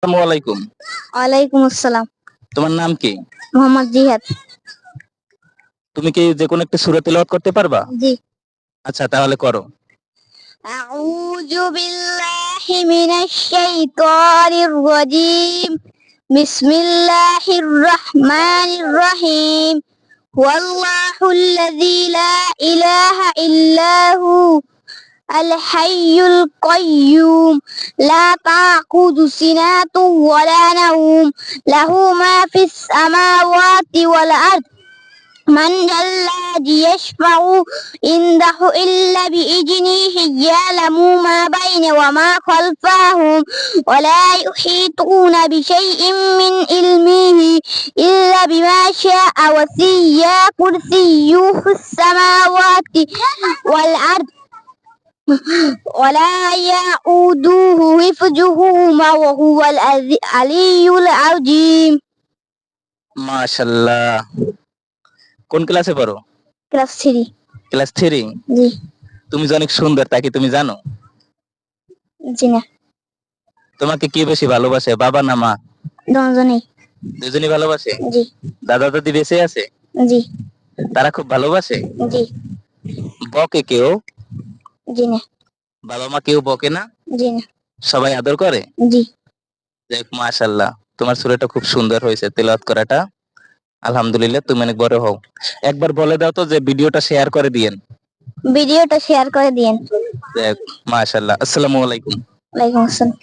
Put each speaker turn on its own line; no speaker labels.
আসসালামু আলাইকুম।
ওয়ালাইকুম আসসালাম।
তোমার নাম কি?
মোহাম্মদ জিহাদ।
তুমি কি যে কোনো একটা সূরা তেলাওয়াত করতে পারবা?
জি।
আচ্ছা তাহলে করো।
আউযু বিল্লাহি মিনাশ শাইতানির রাজীম। বিসমিল্লাহির রহমানির রহিম। ওয়াল্লাহুল্লাযী লা ইলাহা ইল্লা হু আল হাইয়ুল কাইয়্যুম লা তাখুযু সিনাতুন ওয়া লা নাওম লাহু মা ফিস সামাওয়াতি ওয়াল আরদ من ذا الذي يشفع عنده إلا بإذنه يعلم ما بين وما خلفهم ولا يحيطون بشيء من علمه إلا بما شاء وسع كرسيه السماوات والأرض ولا يؤوده حفظهما وهو العلي العظيم.
মাশাআল্লাহ। কোন ক্লাসে পড়ো?
ক্লাস 3।
ক্লাস 3।
জি।
তুমি যে অনেক সুন্দর তা কি তুমি জানো?
জি না।
তোমাকে কে বেশি ভালোবাসে, বাবা না মা?
দুজনেই।
দুজনেই ভালোবাসে?
জি।
দাদা দাদি বেঁচে আছে?
জি।
তারা খুব ভালোবাসে?
জি।
বকে কেউ?
জি না।
বাবা মা কেউ বকে না?
জি না।
সবাই আদর করে?
জি।
দেখ মাশাআল্লাহ, তোমার সূরাটা খুব সুন্দর হয়েছে তেলাওয়াত করাটা। আলহামদুলিল্লাহ, তুমি অনেক বড় হও। একবার বলে দাও তো যে ভিডিওটা শেয়ার করে দিয়েন।
ভিডিওটা শেয়ার করে দিয়েন।
দেখ মাশাআল্লাহ। আসসালামু আলাইকুম।
ওয়ালাইকুম আসসালাম।